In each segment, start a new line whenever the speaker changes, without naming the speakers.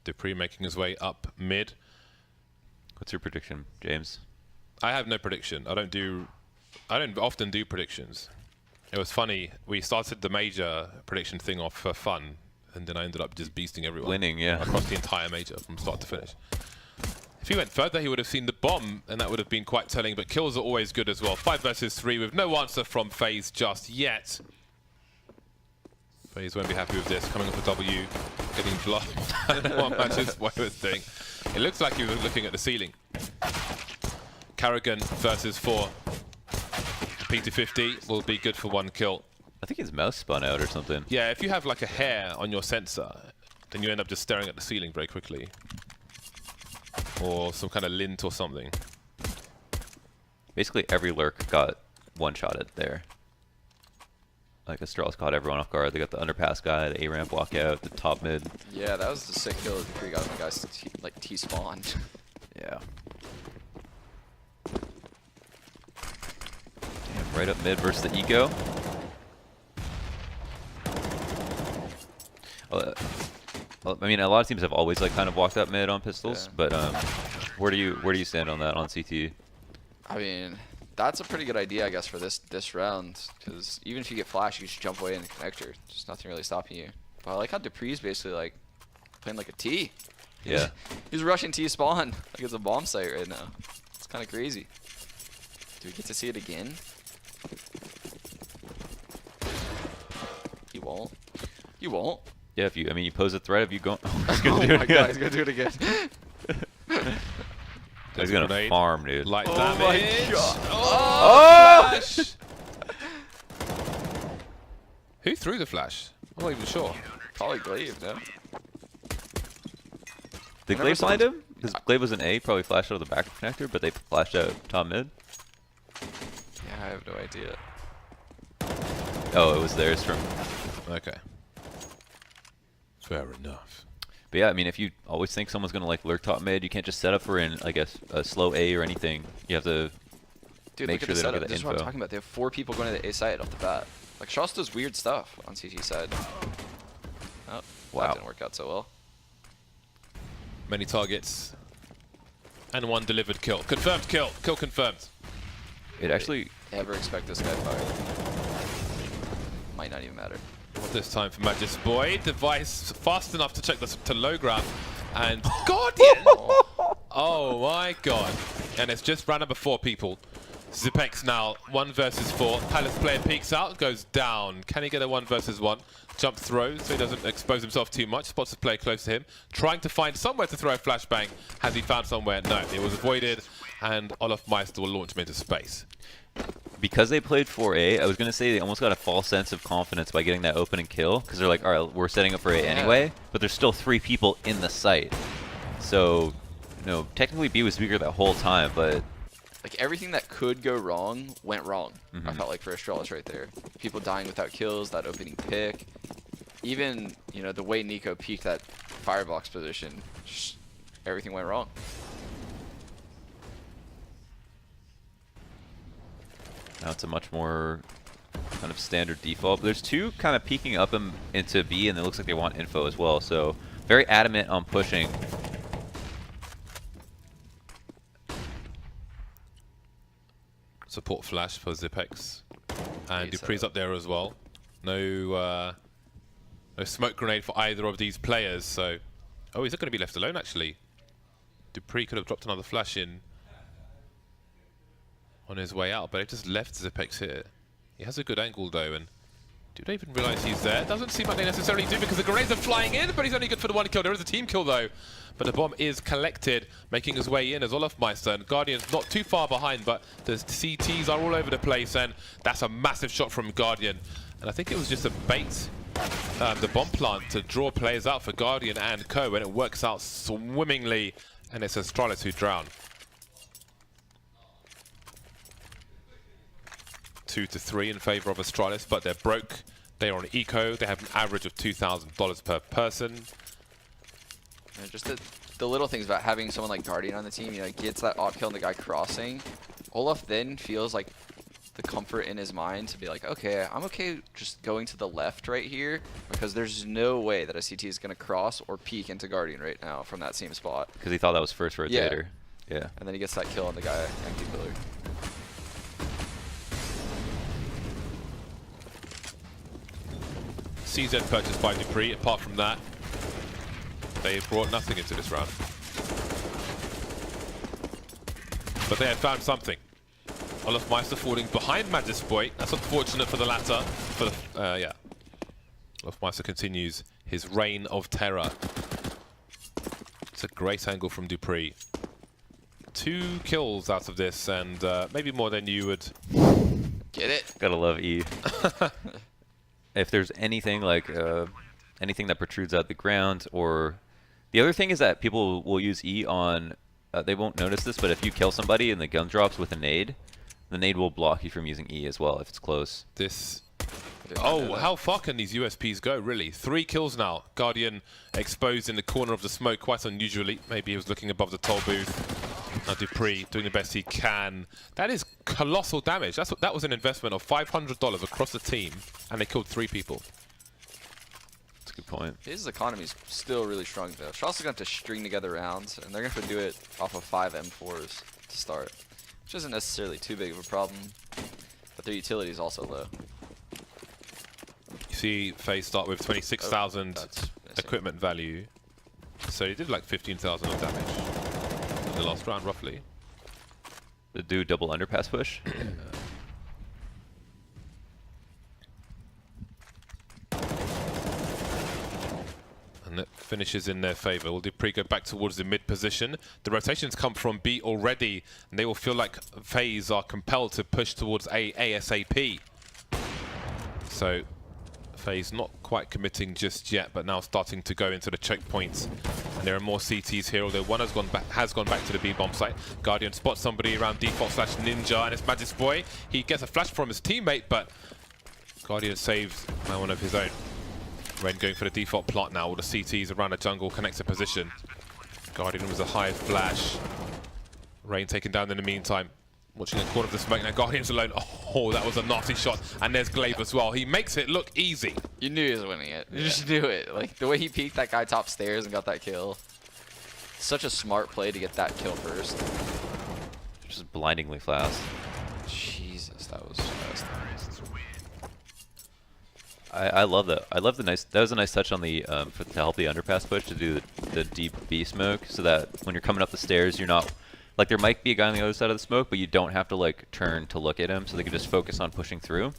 Dupree making his way up mid.
What's your prediction, James?
I have no prediction. I don't often do predictions. It was funny. We started the major prediction thing off for fun, and then I ended up just beasting everyone.
Winning, yeah.
Across the entire major from start to finish. If he went further, he would have seen the bomb, and that would have been quite telling, but kills are always good as well. 5 versus 3 with no answer from FaZe just yet. FaZe won't be happy with this. Coming up a W, getting blocked. I don't know what Match's boy was doing. It looks like he was looking at the ceiling. Carrigan versus 4. P250 will be good for 1 kill.
I think his mouse spun out or something.
Yeah, if you have like a hair on your sensor, then you end up just staring at the ceiling very quickly. Or some kind of lint or something.
Basically every lurk got one-shotted there. Like Astralis caught everyone off guard. They got the underpass guy, the A-ramp walkout, the top mid.
Yeah, that was the sick kill that Dupree got when the guys like T-spawned.
Yeah. Damn, right up mid versus the eco. I mean, a lot of teams have always like kind of walked up mid on pistols,
yeah.
but where do you stand on that on CT?
I mean, that's a pretty good idea, I guess, for this round, because even if you get flash, you just jump away in the connector. There's nothing really stopping you. But I like how Dupree's basically like playing like a T.
Yeah.
He's rushing T spawn like it's a bomb site right now. It's kind of crazy. Do we get to see it again? You won't. You won't.
Yeah, if you, I mean, you pose a threat, if you go.
Oh my god, he's gonna do it again.
He's gonna
grenade.
farm, dude.
Light
Oh
damage.
my god.
Oh! Flash! Who threw the flash? I'm not even sure.
Probably Glaive, no?
Did
Whenever
Glaive find
someone's-
him? Because Glaive was an A, probably flashed out of the backup connector, but they flashed out top mid.
Yeah, I have no idea.
Oh, it was theirs from.
Okay. Fair enough.
But yeah, I mean, if you always think someone's gonna like lurk top mid, you can't just set up for I guess a slow A or anything. You have to
Dude,
make
look
sure
at the
they don't
setup.
get the
This is what I'm
info.
talking about. They have 4 people going to the A side off the bat. Like, Shoss does weird stuff on CT side. Oh,
Wow.
that didn't work out so well.
Many targets. And 1 delivered kill. Confirmed kill. Kill confirmed.
It actually.
Ever expect this guy fired? Might not even matter.
Not this time for Magis Boy. Device fast enough to check this to low grab. And Guardian! Oh my god. And it's just round number 4 people. Zipex now 1 versus 4. Palace player peeks out, goes down. Can he get a 1 versus 1? Jump throw so he doesn't expose himself too much. Spots a player close to him. Trying to find somewhere to throw a flashbang. Has he found somewhere? No, it was avoided. And Olaf Meister will launch him into space.
Because they played 4A, I was going to say they almost got a false sense of confidence by getting that opening kill. Because they're like, all right, we're setting up for A anyway. But there's still 3 people in the site. So, you know, technically B was weaker that whole time, but...
Like, everything that could go wrong went wrong. I felt like for Astralis right there. People dying without kills, that opening pick. Even, you know, the way Nico peeked that firebox position, just everything went wrong.
Now it's a much more kind of standard default. But there's 2 kind of peeking up into B, and it looks like they want info as well. So very adamant on pushing.
Support flash for Zipex. And
He's,
Dupree's up there as well. No smoke grenade for either of these players, so... Oh, he's not going to be left alone, actually. Dupree could have dropped another flash in on his way out, but he just left Zipex here. He has a good angle, though, and do they even realize he's there? Doesn't seem like they necessarily do because the grenades are flying in, but he's only good for the 1 kill. There is a team kill, though. But the bomb is collected, making his way in as Olaf Meister. And Guardian's not too far behind, but the CTs are all over the place, and that's a massive shot from Guardian. And I think it was just a bait, the bomb plant, to draw players out for Guardian and Co, and it works out swimmingly, and it's Astralis who drown. 2-3 in favor of Astralis, but they're broke. They are on eco. They have an average of $2,000 per person.
You know, just the little things about having someone like Guardian on the team, you know, gets that op kill on the guy crossing. Olaf then feels like the comfort in his mind to be like, okay, I'm okay just going to the left right here because there's no way that a CT is going to cross or peek into Guardian right now from that same spot.
Because he thought that was first rotator. Yeah.
And then he gets that kill on the guy empty pillar.
CZ purchased by Dupree. Apart from that, they brought nothing into this round. But they had found something. Olaf Meister falling behind Magisboy. That's unfortunate for the latter. For the, yeah. Olaf Meister continues his reign of terror. It's a great angle from Dupree. 2 kills out of this, and maybe more than you would.
Get it?
Gotta love E. If there's anything like anything that protrudes out the ground, or the other thing is that people will use E on. They won't notice this, but if you kill somebody and the gun drops with a nade, the nade will block you from using E as well if it's close.
This. Oh, how far can these USPs go, really? 3 kills now. Guardian exposed in the corner of the smoke, quite unusually. Maybe he was looking above the toll booth. Now Dupree doing the best he can. That is colossal damage. That was an investment of $500 across the team, and they killed 3 people.
That's a good point.
His economy is still really strong though. Charles is going to have to string together rounds, and they're going to have to do it off of 5 M4s to start, which isn't necessarily too big of a problem, but their utility is also low.
You see FaZe start with 26,000 equipment value, so he did like 15,000 of damage in the last round, roughly.
The do double underpass push.
And it finishes in their favor. Will Dupree go back towards the mid position? The rotations come from B already, and they will feel like FaZe are compelled to push towards A ASAP. So FaZe not quite committing just yet, but now starting to go into the checkpoints. And there are more CTs here, although one has gone back to the B-bomb site. Guardian spots somebody around default/ninja, and it's Magisboy. He gets a flash from his teammate, but Guardian saves by one of his own. Ren going for the default plot now. All the CTs around the jungle connects a position. Guardian was a high flash. Rain taken down in the meantime. Watching a corner of the smoke now. Guardian's alone. Oh, that was a nasty shot. And there's Glaive as well. He makes it look easy.
You knew he was winning it. You just knew it. Like the way he peeked that guy top stairs and got that kill. Such a smart play to get that kill first.
Just blindingly fast.
Jesus, that was fast.
I love that. I love the nice. That was a nice touch on the to help the underpass push to do the deep B smoke, so that when you're coming up the stairs, you're not like there might be a guy on the other side of the smoke, but you don't have to like turn to look at him, so they can just focus on pushing through.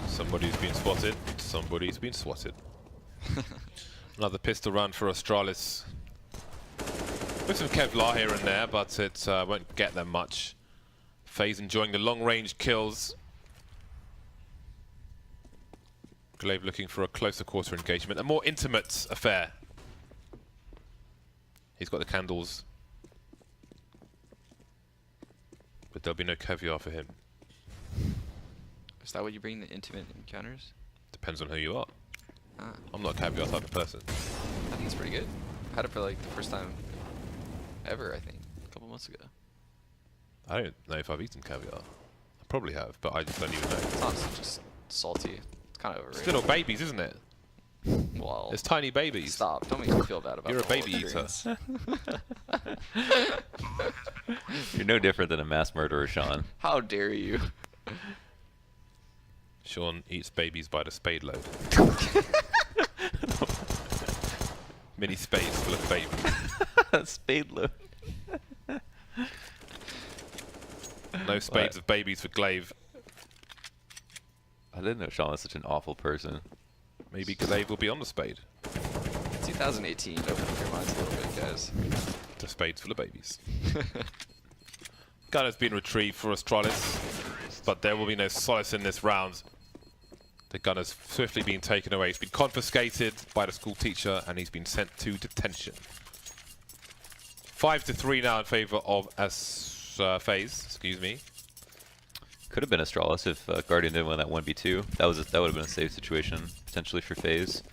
Somebody's been spotted. Somebody's been swatted. Another pistol run for Astralis. With some Kevlar here and there, but it won't get them much. FaZe enjoying the long-range kills. Glaive looking for a closer quarter engagement, a more intimate affair. He's got the candles, but there'll be no caviar for him.
Is that what you bring, the intimate encounters?
Depends on who you are.
Ah.
I'm not a caviar type of person.
I think it's pretty good. I had it for like the first time ever, I think, a couple months ago.
I don't know if I've eaten caviar. I probably have, but I just don't even know.
It's not just salty. It's kind of overrated.
It's little babies, isn't it?
Well,
It's tiny babies.
stop. Don't make me feel bad about
You're a
the whole
baby eater.
experience.
You're no different than a mass murderer, Sean.
How dare you?
Sean eats babies by the spade load. Mini spades full of babies.
Spade load.
No spades of babies for Glaive.
I didn't know Sean was such an awful person.
Maybe Glaive will be on the spade.
2018. Open up your minds a little bit, guys.
The spades full of babies. Gun has been retrieved for Astralis, but there will be no solace in this round. The gun has swiftly been taken away. It's been confiscated by the school teacher, and he's been sent to detention. 5-3 now in favor of FaZe. Excuse me.
Could have been Astralis if Guardian didn't win that 1v2. That would have been a safe situation potentially for FaZe.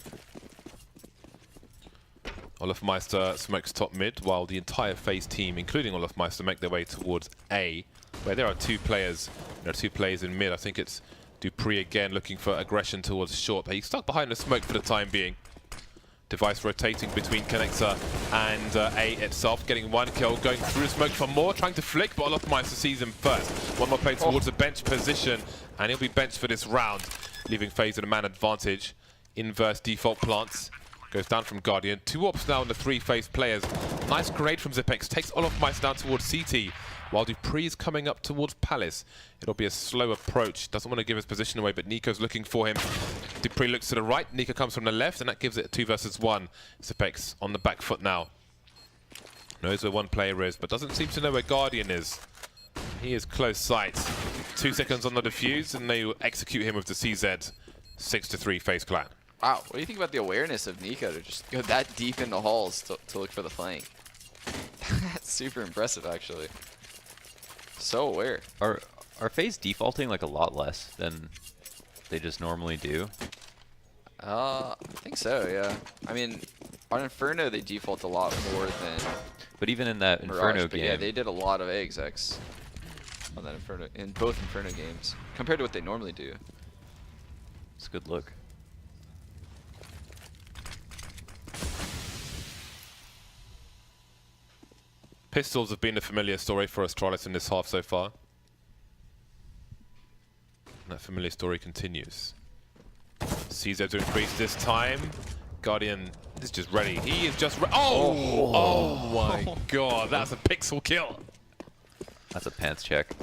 Olofmeister smokes top mid, while the entire FaZe team, including Olofmeister, make their way towards A, where there are two players. There are two players in mid. I think it's Dupree again looking for aggression towards short, but he's stuck behind the smoke for the time being. Device rotating between Connector and A itself, getting one kill, going through the smoke for more, trying to flick, but Olofmeister sees him first. One more play towards the bench position, and he'll be benched for this round, leaving FaZe at a man advantage. Inverse default plants. Goes down from Guardian. 2 ops now in the 3 FaZe players. Nice grenade from Zipex. Takes Olofmeister down towards CT, while Dupree is coming up towards Palace. It'll be a slow approach. Doesn't want to give his position away, but Nico's looking for him. Dupree looks to the right. Nico comes from the left, and that gives it a 2 versus 1. Zipex on the back foot now. Knows where one player is, but doesn't seem to know where Guardian is. He is close sight. 2 seconds on the defuse, and they will execute him with the CZ. 6-3 FaZe clan.
Wow, what do you think about the awareness of Nico to just go that deep in the halls to look for the flank? That's super impressive, actually. So aware.
Are FaZe defaulting like a lot less than they just normally do?
I think so, yeah. I mean, on Inferno they default a lot more than.
But even in that
Mirage,
Inferno
but
game,
yeah, they did a lot of execs on that Inferno in both Inferno games compared to what they normally do.
it's a good look.
Pistols have been a familiar story for Astralis in this half so far. And that familiar story continues. CZ to increase this time. Guardian is just ready. He is just oh my god, that's a pixel kill.
That's a pants check.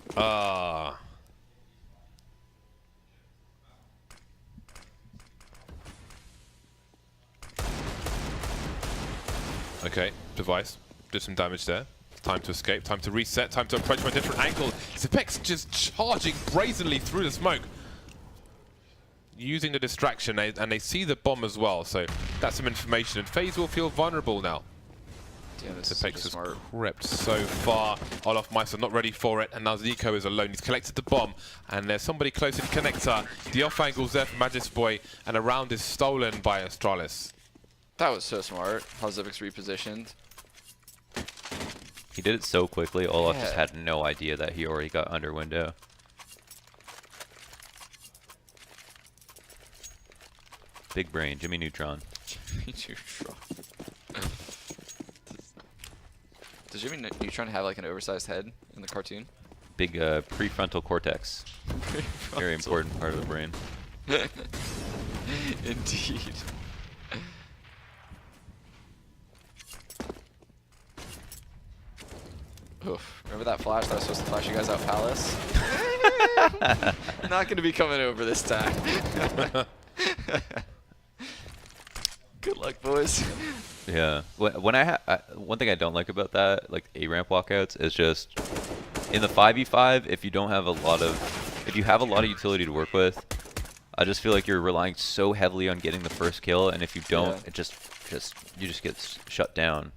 Okay, Device did some damage there. Time to escape, time to reset, time to approach from a different angle. Zipex just charging brazenly through the smoke. Using the distraction, and they see the bomb as well, so that's some information, and FaZe will feel vulnerable now.
Damn, this
Zipex
is
has
smart.
crept so far. Olofmeister not ready for it, and now Zico is alone. He's collected the bomb, and there's somebody close in Connector. The off angle's there for Magisboy, and a round is stolen by Astralis.
That was so smart. How Zipex repositioned.
He did it so quickly, Olaf just
Yeah.
had no idea that he already got under window. Big brain, Jimmy Neutron.
Does Jimmy Neutron have like an oversized head in the cartoon?
Big prefrontal cortex. Very important part of the brain.
Indeed. Oof. Remember that flash that I was supposed to flash you guys out Palace? Not going to be coming over this time. Good luck, boys.
Yeah. When one thing I don't like about that, like A-ramp walkouts, is just in the 5v5, if you have a lot of utility to work with, I just feel like you're relying so heavily on getting the first kill, and if you don't,
Yeah.
it you just get shut down.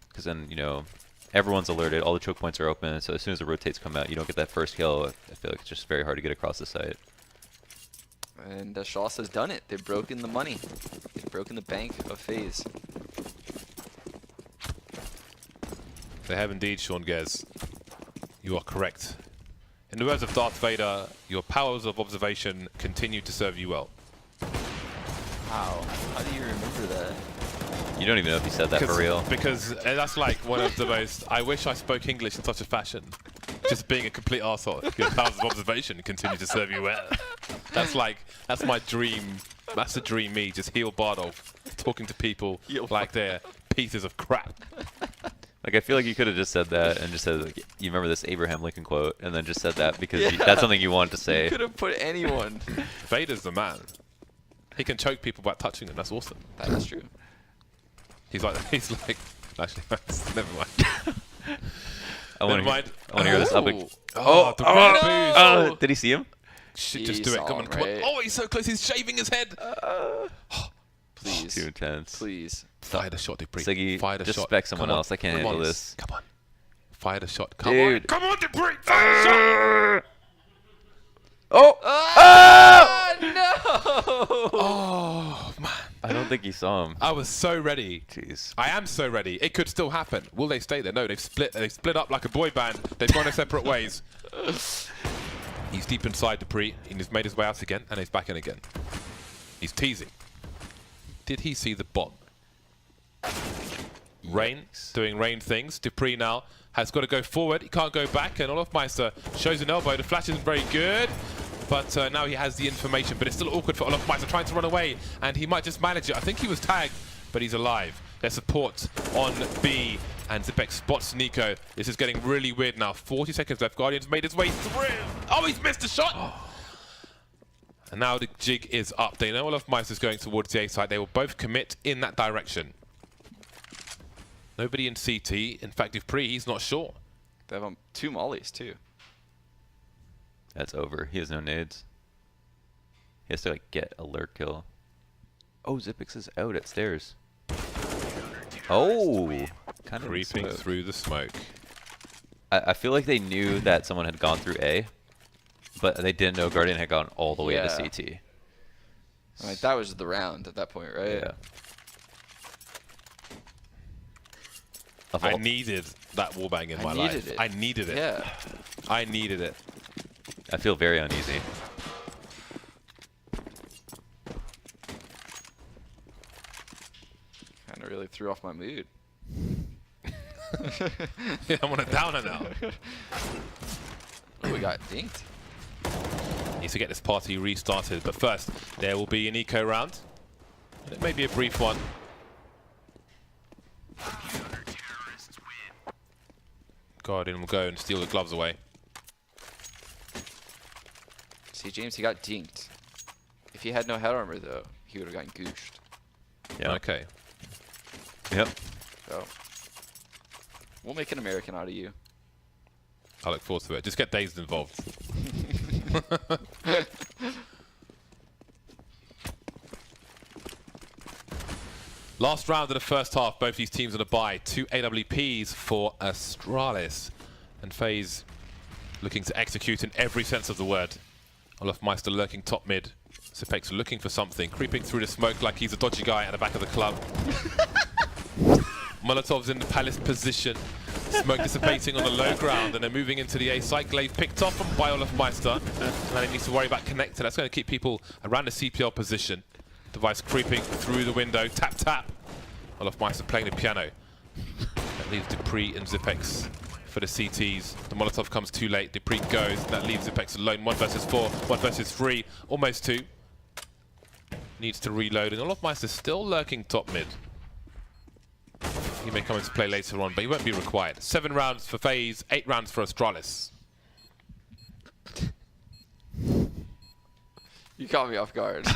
Because then, you know, everyone's alerted, all the choke points are open, so as soon as the rotates come out, you don't get that first kill. I feel like it's just very hard to get across the site.
And Shaws has done it. They've broken the money. They've broken the bank of FaZe.
They have indeed, Sean Gez. You are correct. In the words of Darth Vader, your powers of observation continue to serve you well.
Wow. How do you remember that?
You don't even know if he said that for real.
Because that's like one of the most... I wish I spoke English in such a fashion. Just being a complete arsehole. Your powers of observation continue to serve you well. That's my dream. That's the dream me, just heel Bardolph, talking to people like they're pieces of crap.
Like, I feel like you could have just said that and just said, like, you remember this Abraham Lincoln quote, and then just said that because that's something you wanted to say.
You could have put anyone.
Vader's the man. He can choke people by touching them. That's awesome.
That is true.
He's like, actually, never mind.
I want to hear this epic.
The red boost.
Did he see him?
Shit,
He
just do it.
saw
Come on,
him,
come on.
right?
Oh, he's so close. He's shaving his head.
Please.
Too intense.
Please.
Fire the shot, Dupree.
Siggy,
Fire the
just
shot.
spec someone
Come on.
else. I can't
Come
handle
on.
this.
Come on. Fire the shot. Come
Dude.
on. Come on, Dupree. Fire the shot.
Oh!
Oh, no!
Oh, man.
I don't think he saw him.
I was so ready.
Jeez.
I am so ready. It could still happen. Will they stay there? No, they've split up like a boy band. They've gone their separate ways. He's deep inside Dupree. He's made his way out again, and he's back in again. He's teasing. Did he see the bomb? Rain, doing Rain things. Dupree now has got to go forward. He can't go back, and Olofmeister shows an elbow. The flash isn't very good, but now he has the information. But it's still awkward for Olofmeister trying to run away, and he might just manage it. I think he was tagged, but he's alive. There's support on B, and Zipek spots Nico. This is getting really weird now. 40 seconds left. Guardian's made his way through. Oh, he's missed a shot! Oh. And now the jig is up. They know Olofmeister's going towards the A side. They will both commit in that direction. Nobody in CT. In fact, if Pre, he's not sure.
They have 2 mollies too.
That's over. He has no nades. He has to like get a lurk kill. Oh, Zipix is out at stairs. Oh, kind of
creeping through the smoke.
I feel like they knew that someone had gone through A, but they didn't know Guardian had gone all the way to CT.
I mean, that was the round at that point, right?
Yeah.
I needed that wallbang in my life. I needed it.
Yeah.
I needed it.
I feel very uneasy.
Kind of really threw off my mood.
Yeah, I'm on a downer now.
Oh, we got dinked.
Needs to get this party restarted, but first there will be an eco round. And it may be a brief one. Guardian will go and steal the gloves away.
See, James, he got dinked. If he had no head armor, though, he would have gotten gooshed.
Yeah.
Okay.
Yep.
So, we'll make an American out of you.
I look forward to it. Just get Dazed involved. Last round of the first half, both these teams on a bye. 2 AWPs for Astralis. And FaZe looking to execute in every sense of the word. Olofmeister lurking top mid. Zipex looking for something, creeping through the smoke like he's a dodgy guy at the back of the club. Molotov's in the palace position. Smoke dissipating on the low ground, and they're moving into the A site. Glaive picked off by Olofmeister. And he needs to worry about connector. That's going to keep people around the CPL position. Device creeping through the window. Tap, tap. Olofmeister playing the piano. That leaves Dupree and Zipex for the CTs. The Molotov comes too late. Dupree goes. And that leaves Zipex alone. 1 versus 4. 1 versus 3. Almost 2. Needs to reload. And Olofmeister still lurking top mid. He may come into play later on, but he won't be required. 7 rounds for FaZe. 8 rounds for Astralis.
You caught me off guard.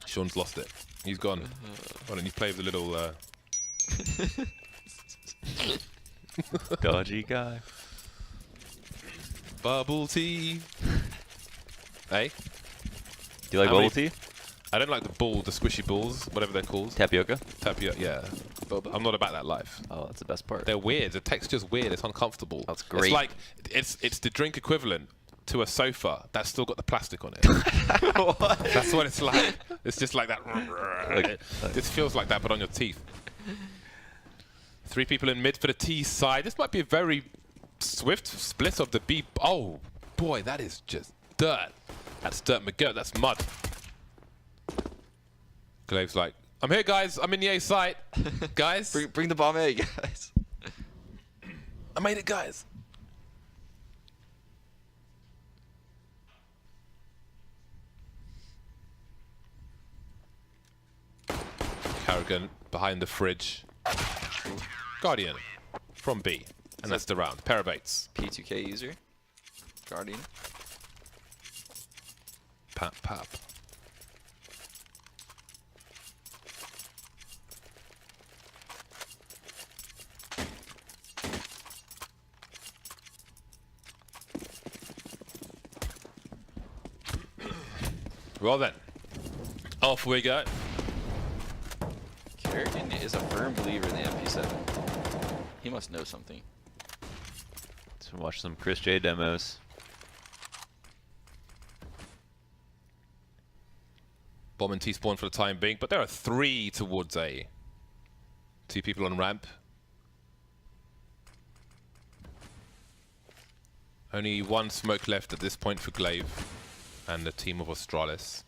Sean's lost it. He's gone. Why don't you play with the little...
Dodgy guy.
Bubble tea. Hey?
Do you like bubble tea?
I don't like the squishy balls, whatever they're called.
Tapioca?
Tapioca, yeah. I'm not about that life.
Oh, that's the best part.
They're weird. The texture's weird. It's uncomfortable.
That's great.
It's like it's the drink equivalent to a sofa that's still got the plastic on it.
What?
That's what it's like. It's just like that. This feels like that, but on your teeth. 3 people in mid for the T side. This might be a very swift split of the B. Oh boy, that is just dirt. That's dirt McGirt. That's mud. Glaive's like, I'm here, guys. I'm in the A site, guys.
Bring the bomb A, guys.
I made it, guys. Carrigan behind the fridge. Guardian from B. And that's the round. Pair of 8s.
P2K user. Guardian.
Pap, pap. Well then, off we go.
Kerrigan is a firm believer in the MP7. He must know something.
Let's watch some Chris J demos.
Bomb and T-spawn for the time being, but there are 3 towards A. 2 people on ramp. Only 1 smoke left at this point for Glaive and the team of Astralis.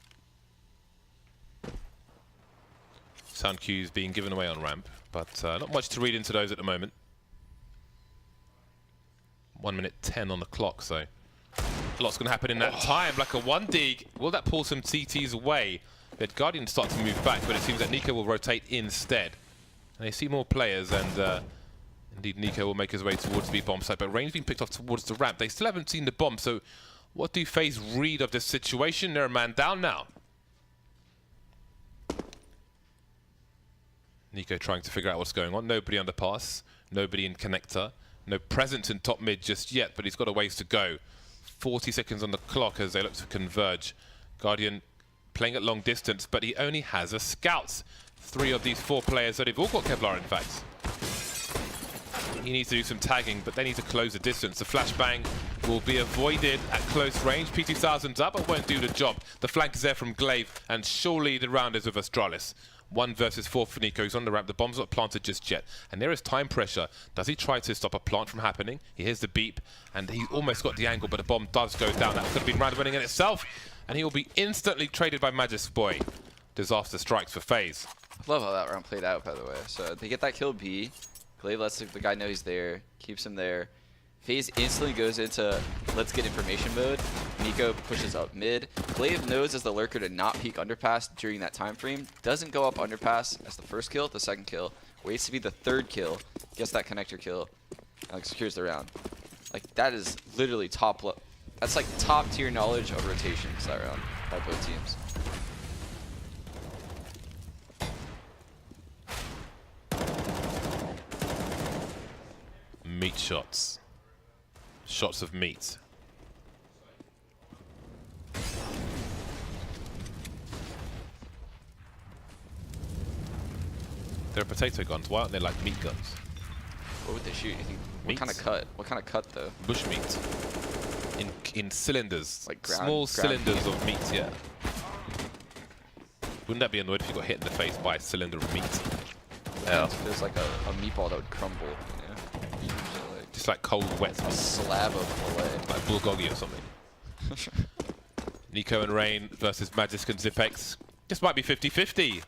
Sound cues being given away on ramp, but not much to read into those at the moment. 1 minute 10 on the clock, so a lot's going to happen in that time. Like a 1 dig, will that pull some TTs away? We had Guardian start to move back, but it seems that Nico will rotate instead. And they see more players, and indeed Nico will make his way towards the bomb site, but Rain's been picked off towards the ramp. They still haven't seen the bomb, so what do FaZe read of this situation? They're a man down now. Nico trying to figure out what's going on. Nobody underpass, nobody in connector, no presence in top mid just yet, but he's got a ways to go. 40 seconds on the clock as they look to converge. Guardian playing at long distance, but he only has a scout. 3 of these 4 players, so they've all got Kevlar in fact. He needs to do some tagging, but they need to close the distance. The flashbang will be avoided at close range. PT1000's up, but won't do the job. The flank is there from Glaive, and surely the round is with Astralis. 1 versus 4 for Nico. He's on the ramp. The bomb's not planted just yet. And there is time pressure. Does he try to stop a plant from happening? He hears the beep, and he almost got the angle, but the bomb does go down. That could have been round winning in itself, and he will be instantly traded by Magis Boy. Disaster strikes for FaZe.
I love how that round played out, by the way. So they get that kill B. Glaive lets the guy know he's there, keeps him there. FaZe instantly goes into let's get information mode. Nico pushes up mid. Glaive knows as the lurker to not peek underpass during that time frame. Doesn't go up underpass as the first kill, the second kill. Waits to be the 3rd kill. Gets that connector kill. And like, secures the round. Like that is literally that's like top tier knowledge of rotations that round by both teams.
Meat shots. Shots of meat. They're potato guns. Why aren't they like meat guns?
What would they shoot? You think? What
Meat?
kind of cut? What kind of cut though?
Bush meat. In cylinders.
Like
small cylinders of meat, yeah. Wouldn't that be annoyed if you got hit in the face by a cylinder of meat?
Yeah.
There's like a meatball that would crumble, you know? Like
Just like cold, wet
a slab of filet.
like bulgogi or something. Nico and Rain versus Magisk and Zipex. This might be 50-50.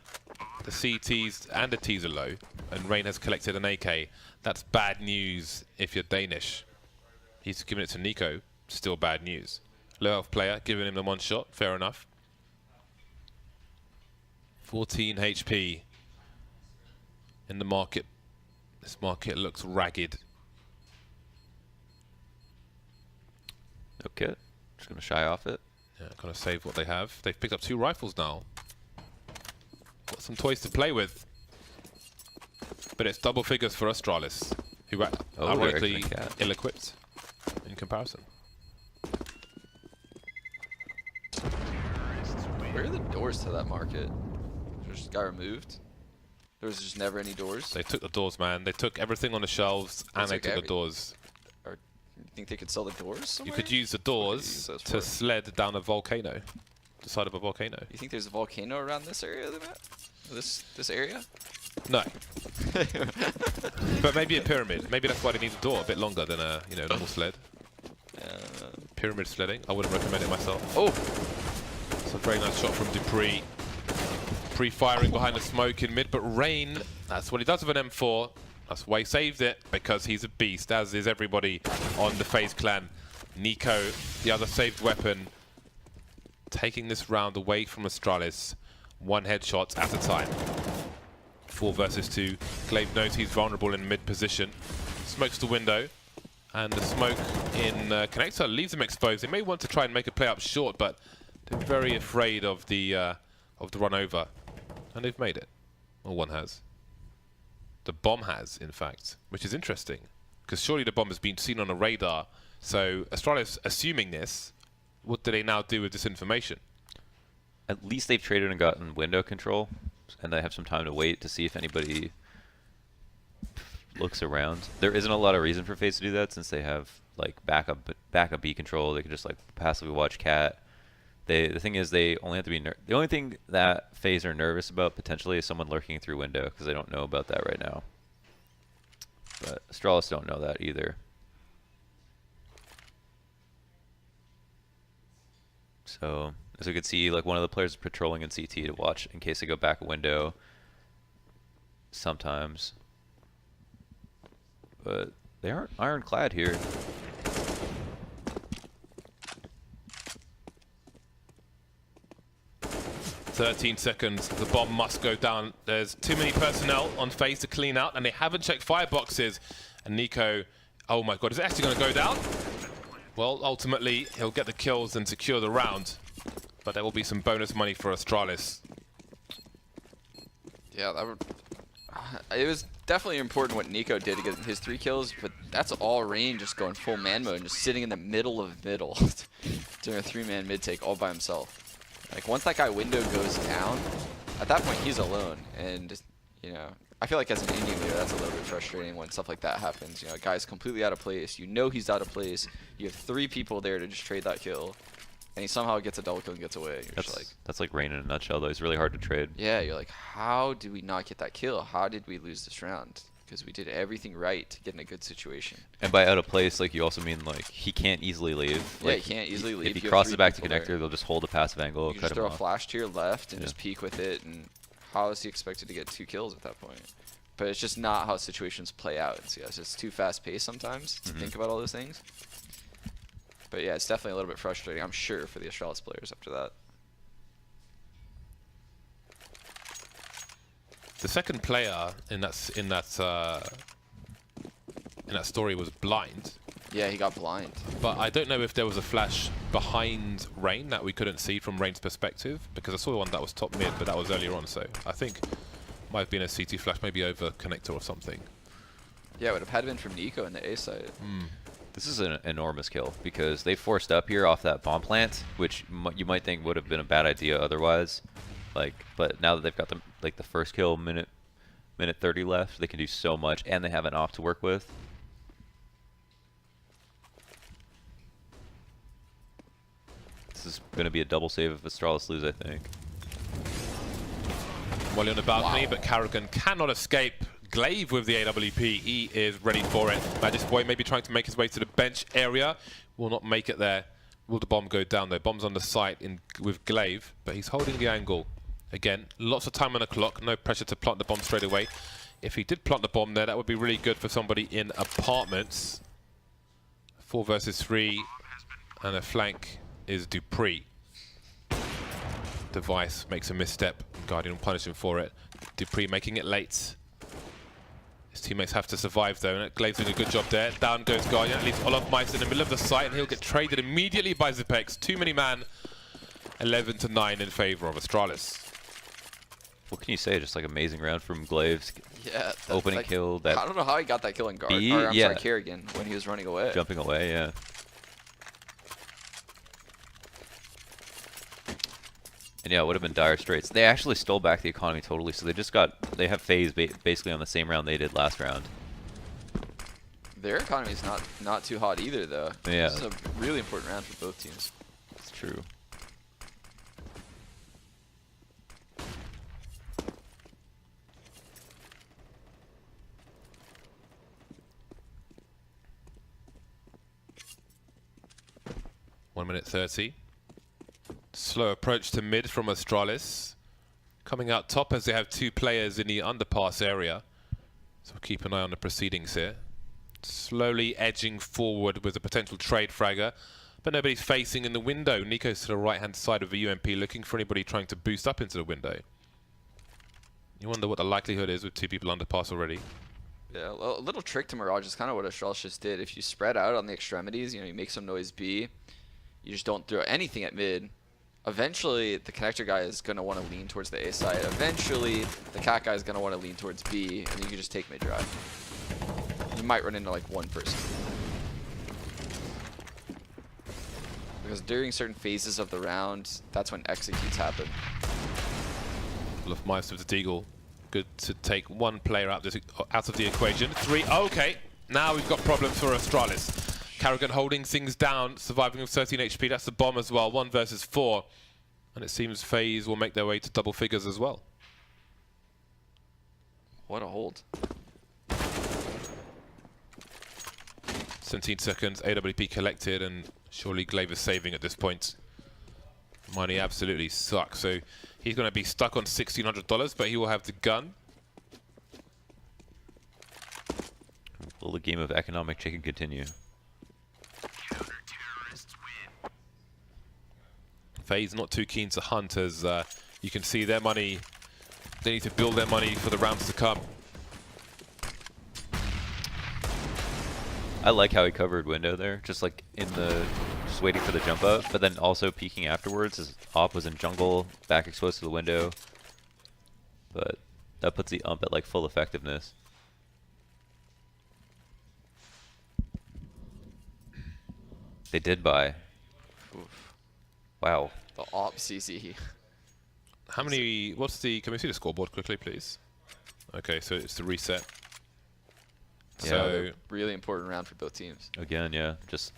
The CTs and the Ts are low, and Rain has collected an AK. That's bad news if you're Danish. He's giving it to Nico. Still bad news. Low health player, giving him the 1 shot. Fair enough. 14 HP in the market. This market looks ragged.
No kit. Just gonna shy off it.
Yeah, gonna save what they have. They've picked up 2 rifles now. Got some toys to play with. But it's double figures for Astralis, who are ironically ill-equipped in comparison.
Where are the doors to that market? Just got removed? There was just never any doors?
They took the doors, man. They took everything on the shelves, and they took the doors.
Or you think they could sell the doors somewhere?
You could use the doors to sled down a volcano. The side of a volcano.
You think there's a volcano around this area of the map? This area?
No. But maybe a pyramid. Maybe that's why they need a door a bit longer than a normal sled. Pyramid sledding. I wouldn't recommend it myself.
Oh!
It's a very nice shot from Dupree. Pre-firing behind the smoke in mid, but Rain, that's what he does with an M4. That's why he saved it, because he's a beast, as is everybody on the FaZe clan. Nico, the other saved weapon, taking this round away from Astralis. 1 headshot at a time. 4 versus 2. Glaive knows he's vulnerable in mid position. Smokes the window. And the smoke in connector leaves him exposed. They may want to try and make a play up short, but they're very afraid of the run over. And they've made it. Well, one has. The bomb has, in fact, which is interesting. Because surely the bomb has been seen on a radar. So Astralis assuming this, what do they now do with this information?
At least they've traded and gotten window control, and they have some time to wait to see if anybody looks around. There isn't a lot of reason for FaZe to do that, since they have like backup B control. They can just like passively watch cat, The thing is, they only have to be the only thing that FaZe are nervous about potentially is someone lurking through window, because they don't know about that right now. But Astralis don't know that either. So as we can see, like one of the players is patrolling in CT to watch in case they go back a window. Sometimes, but they aren't ironclad here.
13 seconds, the bomb must go down. There's too many personnel on FaZe to clean out, and they haven't checked fireboxes. And Nico, oh my god, is it actually going to go down? Well, ultimately, he'll get the kills and secure the round. But there will be some bonus money for Astralis.
Yeah, that would... It was definitely important what Nico did to get his 3 kills, but that's all Rain just going full man mode and just sitting in the middle of middle doing a 3-man mid take all by himself. Like, once that guy window goes down, at that point he's alone, and you know, I feel like as an Indian leader that's a little bit frustrating when stuff like that happens. You know, a guy's completely out of place, you know he's out of place, you have 3 people there to just trade that kill, and he somehow gets a double kill and gets away. You're just like,
that's like Rain in a nutshell though. He's really hard to trade.
yeah, you're like, how did we not get that kill? How did we lose this round? Because we did everything right to get in a good situation.
And by out of place, like, you also mean like he can't easily leave.
Yeah,
like,
he can't easily leave.
If he
You have
crosses
3
back to
people
connector,
there.
they'll just hold a passive angle,
You can
cut
just
him
throw a
off.
flash to your left and
Yeah.
just peek with it, and how is he expected to get 2 kills at that point? But it's just not how situations play out in CS. It's too fast-paced sometimes to think about all those things. But yeah, it's definitely a little bit frustrating, I'm sure, for the Astralis players after that.
The second player in that story was blind,
Yeah, he got blind.
but I don't know if there was a flash behind Rain that we couldn't see from Rain's perspective, because I saw one that was top mid, but that was earlier on, so I think might have been a CT flash, maybe over connector or something.
Yeah, it would have had been from Nico in the A side.
This is an enormous kill because they forced up here off that bomb plant, which you might think would have been a bad idea otherwise. Like, but now that they've got the first kill, minute 30 left, they can do so much, and they have an op to work with. This is going to be a double save if Astralis lose, I think.
Wally on the balcony,
Wow.
but Carrigan cannot escape. Glaive with the AWP, he is ready for it. Magic Boy maybe trying to make his way to the bench area. Will not make it there. Will the bomb go down though? Bomb's on the site with Glaive, but he's holding the angle. Again, lots of time on the clock, no pressure to plant the bomb straight away. If he did plant the bomb there, that would be really good for somebody in apartments. 4 versus 3, and a flank is Dupree. Device makes a misstep, Guardian will punish him for it. Dupree making it late. His teammates have to survive though, and Glaive's doing a good job there. Down goes Guardian, leaves Olaf Meister in the middle of the site, and he'll get traded immediately by Zipex. Too many man, 11 to 9 in favor of Astralis.
What can you say? Just like amazing round from Glaives.
Yeah.
Opening kill. That
I don't know how he got that kill in guard.
B,
Or, I'm
yeah.
sorry, Kerrigan, when he was running away.
jumping away, yeah. And yeah, it would have been dire straits. They actually stole back the economy totally, so they have FaZe basically on the same round they did last round.
Their economy's not too hot either, though.
Yeah.
This is a really important round for both teams.
It's true.
One minute 30. Slow approach to mid from Astralis. Coming out top as they have 2 players in the underpass area. So keep an eye on the proceedings here. Slowly edging forward with a potential trade fragger. But nobody's facing in the window. Nico's to the right-hand side of the UMP looking for anybody trying to boost up into the window. You wonder what the likelihood is with 2 people underpass already.
Yeah, a little trick to Mirage is kind of what Astralis just did. If you spread out on the extremities, you know, you make some noise B, you just don't throw anything at mid. Eventually, the connector guy is going to want to lean towards the A side. Eventually, the cat guy is going to want to lean towards B, and you can just take mid drive. You might run into like 1 person. Because during certain phases of the round, that's when executes happen.
Olaf Meister with the Deagle. Good to take 1 player out of the equation. 3, okay. Now we've got problems for Astralis. Karrigan holding things down, surviving with 13 HP. That's the bomb as well. 1 versus 4. And it seems FaZe will make their way to double figures as well.
What a hold.
17 seconds, AWP collected, and surely Glaive is saving at this point. Money absolutely sucks, so he's going to be stuck on $1,600, but he will have the gun.
Will the game of economic chicken continue?
FaZe not too keen to hunt, as you can see their money. They need to build their money for the rounds to come.
I like how he covered window there, just like just waiting for the jump up, but then also peeking afterwards. His op was in jungle, back exposed to the window, but that puts the ump at like full effectiveness. They did buy.
Oof.
Wow.
The op CC.
How many, can we see the scoreboard quickly, please? Okay, so it's the reset.
Yeah.
So,
Really important round for both teams.
Again, yeah, just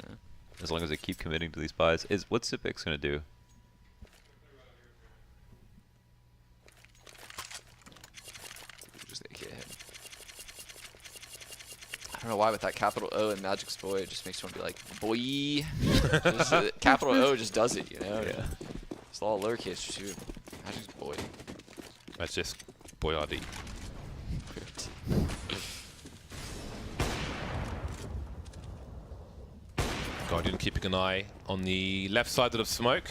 as long as they keep committing to these buys. What's Zipix gonna do?
Just AK him. I don't know why with that capital O and Magic's boy, it just makes you want to be like, boy. Just, capital O just does it, you know?
Yeah.
It's all lowercase, just you. Magic's boy.
that's just Boyardee. Guardian keeping an eye on the left side of the smoke.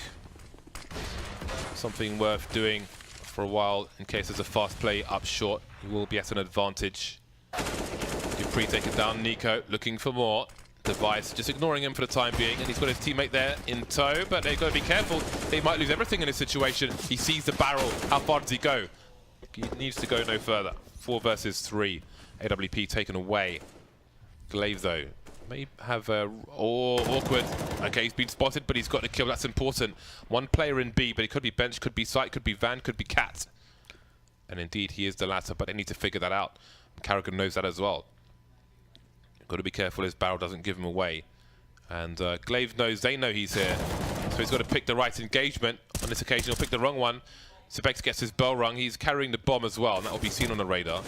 Something worth doing for a while in case there's a fast play up short. He will be at an advantage. Dupree taking down Nico, looking for more. Device just ignoring him for the time being, and he's got his teammate there in tow, but they've got to be careful. They might lose everything in this situation. He sees the barrel. How far does he go? He needs to go no further. 4 versus 3. AWP taken away. Glaive though may have awkward. Okay, he's been spotted, but he's got a kill. That's important. One player in B, but it could be bench, could be site, could be van, could be cat. And indeed, he is the latter, but they need to figure that out. Karrigan knows that as well. Got to be careful his barrel doesn't give him away. And Glaive knows they know he's here, so he's got to pick the right engagement. On this occasion, he'll pick the wrong one. Zepex gets his bell rung. He's carrying the bomb as well, and that will be seen on the radar.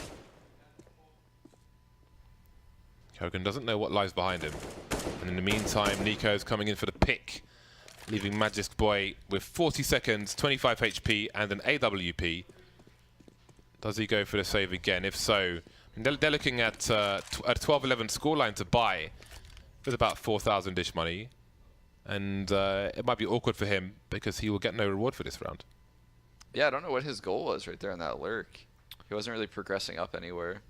Karrigan doesn't know what lies behind him. And in the meantime, Nico's coming in for the pick, leaving Magic Boy with 40 seconds, 25 HP, and an AWP. Does he go for the save again? If so, they're looking at a 12-11 scoreline to buy with about 4,000-ish money. And it might be awkward for him because he will get no reward for this round.
Yeah, I don't know what his goal was right there on that lurk. He wasn't really progressing up anywhere.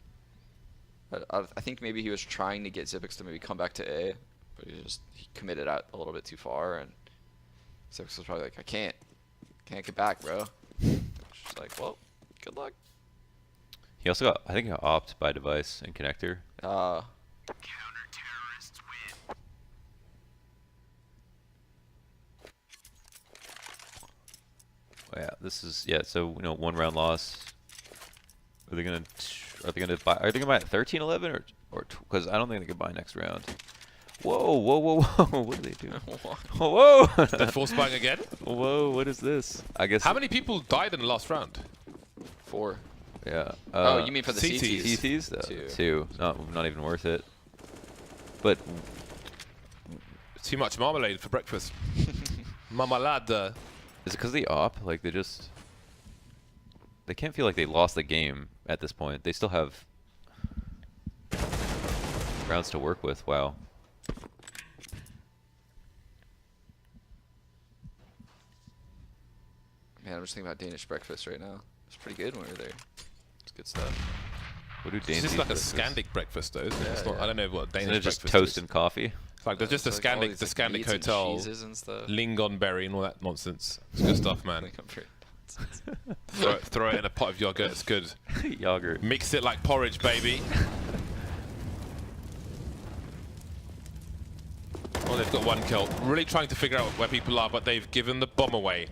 I think maybe he was trying to get Zipix to maybe come back to A, but he committed out a little bit too far, and Zipix was probably like, I can't get back, bro. Just like, well, good luck.
He also got, I think, he got opt by device and connector.
Counter-terrorists win.
Oh, yeah, this is So 1 round loss. Are they gonna buy? Are they gonna buy at 13-11 or because I don't think they could buy next round. Whoa, whoa, whoa, whoa! What do they do? Whoa!
They're force buying again.
Whoa! What is this? I guess.
How many people died in the last round?
4.
Yeah.
Oh, you mean for the
CTs?
CTs?
2. Not even worth it. But
Too much marmalade for breakfast. Marmalade.
is it because the op? Like they can't feel like they lost the game at this point. They still have rounds to work with. Wow.
Man, I'm just thinking about Danish breakfast right now. It's pretty good when we were there. It's good stuff.
What do
It's
Danes
just
eat
like a
for breakfast?
Scandic breakfast, though, isn't it?
Yeah,
It's not,
yeah.
I don't know what Danish
Isn't it just
breakfast
toast
is.
and coffee?
It's like there's just a
It's like all
Scandic,
these,
the
like,
Scandic
meats and
Hotel,
cheeses and stuff.
lingonberry, and all that nonsense. It's good stuff, man. Throw it in a pot of yogurt. It's good.
Yogurt.
Mix it like porridge, baby. Well, they've got 1 kill. Really trying to figure out where people are, but they've given the bomb away.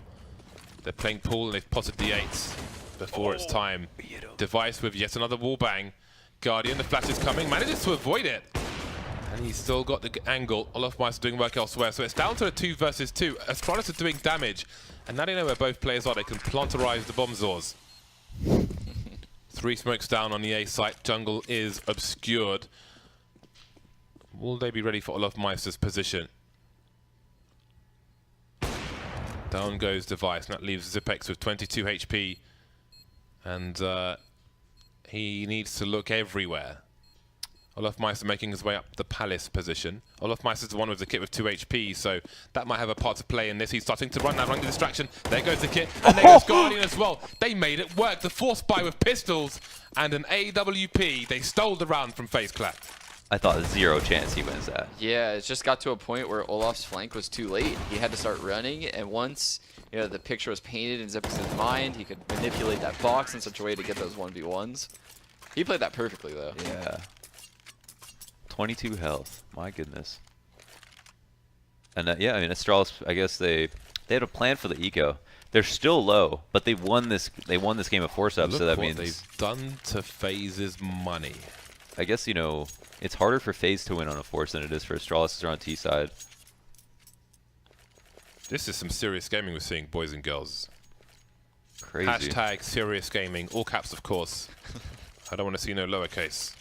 They're playing pool and they've potted the 8s before it's time. Device with yet another wall bang. Guardian, the flash is coming, manages to avoid it. And he's still got the angle. Olofmeister doing work elsewhere. So it's down to a 2 versus 2. Astralis are doing damage. And now they know where both players are. They can planterize the bomb zors. 3 smokes down on the A site. Jungle is obscured. Will they be ready for Olofmeister's position? Down goes Device. And that leaves Zipex with 22 HP. And he needs to look everywhere. Olofmeister making his way up the Palace position. Olofmeister's the one with the kit with 2 HP, so that might have a part to play in this. He's starting to run now, running the distraction. There goes the kit, and there goes Guardian as well. They made it work. The force buy with pistols and an AWP. They stole the round from FaZe Clan.
I thought 0 chance he wins that.
Yeah, it just got to a point where Olaf's flank was too late. He had to start running, and once the picture was painted in Zipex's mind, he could manipulate that box in such a way to get those 1v1s. He played that perfectly, though.
Yeah. 22 health. My goodness. And yeah, I mean, Astralis, I guess they had a plan for the eco. They're still low, but they won this game of force up, so that means
they've done to FaZe's money.
I guess, it's harder for FaZe to win on a force than it is for Astralis on T side.
This is some serious gaming we're seeing, boys and girls.
Crazy.
Hashtag serious gaming, all caps of course. I don't want to see no lowercase.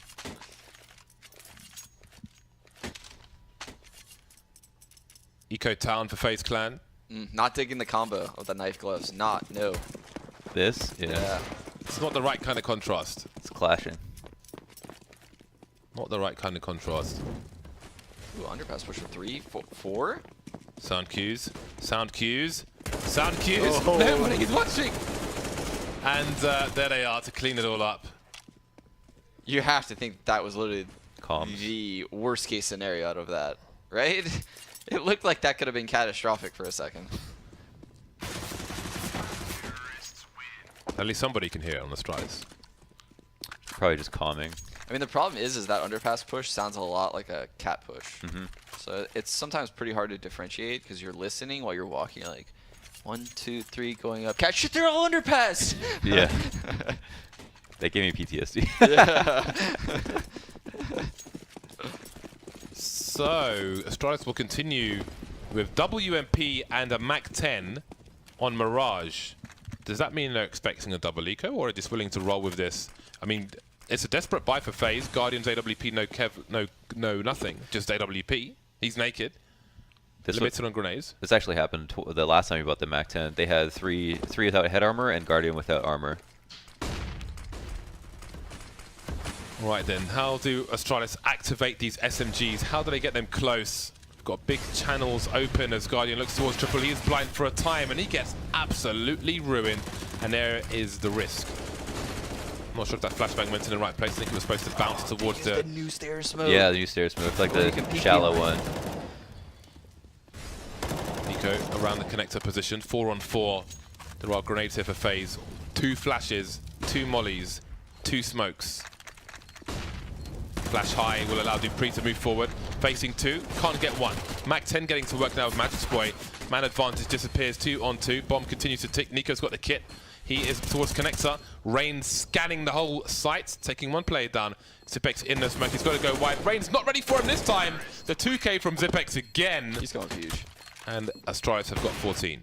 Eco Town for FaZe Clan.
Not digging the combo of the knife gloves. No.
This?
Yeah.
It's not the right kind of contrast.
It's clashing.
Not the right kind of contrast.
Ooh, underpass push for 3, 4.
Sound cues. Sound cues. Sound cues.
Oh.
Nobody is watching. And there they are to clean it all up.
You have to think that was literally
Comms.
the worst case scenario out of that, right? It looked like that could have been catastrophic for a second.
At least somebody can hear it on the strides.
Probably just calming.
I mean, the problem is that underpass push sounds a lot like a cat push. So it's sometimes pretty hard to differentiate because you're listening while you're walking, like 1, 2, 3, going up. Cat shit, they're all underpass.
Yeah. That gave me PTSD.
Yeah.
So, Astralis will continue with WMP and a MAC-10 on Mirage. Does that mean they're expecting a double eco, or are they just willing to roll with this? I mean, it's a desperate buy for FaZe. Guardian's AWP, no nothing, just AWP. He's naked. Limited on grenades.
This actually happened the last time we bought the MAC-10. They had three without head armor and Guardian without armor.
Right then, how do Astralis activate these SMGs? How do they get them close? Got big channels open as Guardian looks towards Triple. He is blind for a time and he gets absolutely ruined. And there is the risk. I'm not sure if that flashbang went in the right place. I think it was supposed to bounce towards the
new stairs smoke.
Yeah, the new stairs move, like the shallow one.
Nico around the connector position, 4 on 4. There are grenades here for FaZe. 2 flashes, 2 mollies, 2 smokes. Flash high will allow Dupree to move forward. Facing 2, can't get 1. MAC-10 getting to work now with Magic Boy. Man advantage disappears, 2 on 2. Bomb continues to tick. Nico's got the kit. He is towards connector. Rain scanning the whole site, taking 1 player down. Zipex in the smoke. He's got to go wide. Rain's not ready for him this time. The 2K from Zipex again.
He's going huge.
And Astralis have got 14.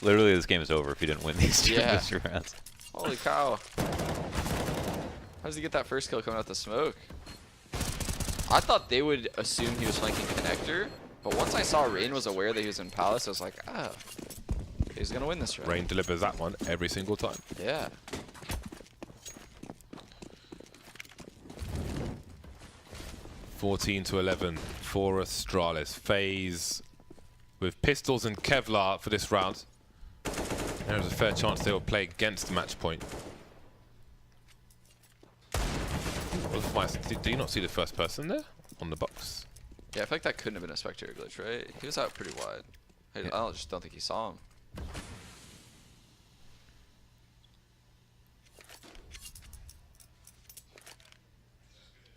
Literally, this game is over if you didn't win these two rounds.
Holy cow. How does he get that first kill coming out the smoke? I thought they would assume he was flanking connector, but once I saw Rain was aware that he was in Palace, I was like, oh, he's going to win this round.
Rain delivers that one every single time.
Yeah.
(14-11) for Astralis. FaZe with pistols and Kevlar for this round. There's a fair chance they will play against match point. Do you not see the first person there on the box?
Yeah, I feel like that couldn't have been a spectator glitch, right? He was out pretty wide. I just don't think he saw him.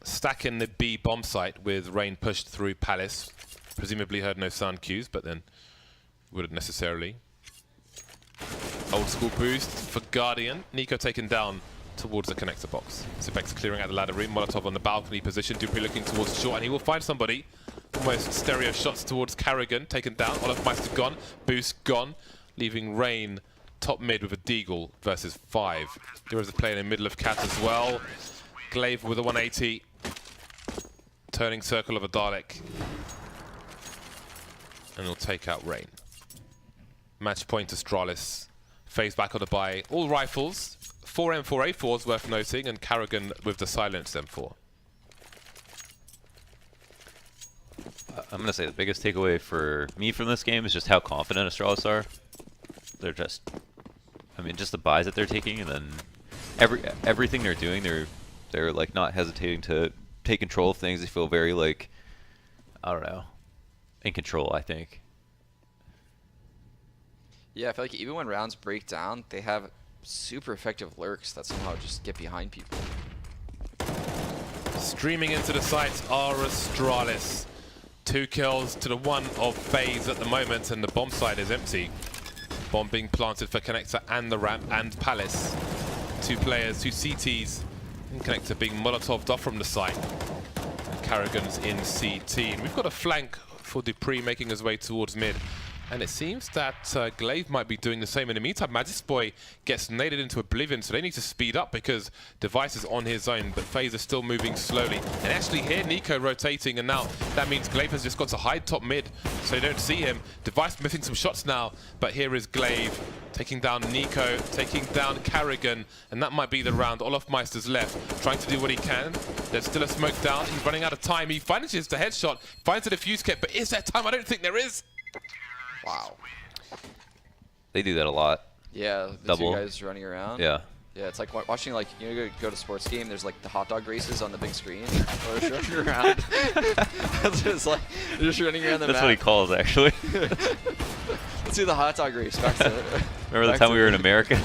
Stacking the B bomb site with Rain pushed through Palace. Presumably heard no sound cues, but then wouldn't necessarily. Old school boost for Guardian. Nico taken down. towards the connector box. Zipex clearing out the ladder room. Molotov on the balcony position. Dupree looking towards short, and he will find somebody. Almost stereo shots towards Carrigan, taken down. Olofmeister gone. Boost gone. Leaving Rain top mid with a Deagle versus 5. There is a player in the middle of Cat as well. Glaive with a 180. Turning circle of a Dalek. And he'll take out Rain. Match point Astralis. FaZe back on the buy. All rifles. 4 M4A4s worth noting, and Carrigan with the silenced M4.
I'm going to say the biggest takeaway for me from this game is just how confident Astralis are. They're just, I mean, just the buys that they're taking, and then everything they're doing, they're like not hesitating to take control of things. They feel very like, I don't know, in control, I think.
Yeah, I feel like even when rounds break down, they have super effective lurks that somehow just get behind people.
Streaming into the sites are Astralis. 2 kills to the 1 of FaZe at the moment, and the bomb side is empty. Bomb being planted for Connector and the ramp and Palace. 2 players, 2 CTs. And Connector being Molotoved off from the site. And Carrigan's in CT. And we've got a flank for Dupree making his way towards mid. And it seems that Glaive might be doing the same. In the meantime, Magis Boy gets naded into oblivion, so they need to speed up because Device is on his own, but FaZe is still moving slowly. And actually here, Nico rotating, and now that means Glaive has just got to hide top mid, so they don't see him. Device missing some shots now, but here is Glaive taking down Nico, taking down Carrigan, and that might be the round. Olofmeister's left, trying to do what he can. There's still a smoke down. He's running out of time. He manages the headshot, finds a defuse kit, but is there time? I don't think there is.
Wow.
They do that a lot.
Yeah, the
Double.
2 guys running around.
Yeah.
Yeah, it's like watching, like, you know, go to a sports game, there's like the hot dog races on the big screen. Or just running around. It's just like, they're just running around the
That's
map.
what he calls, actually.
Let's do the hot dog race back to
Remember the time we were in America?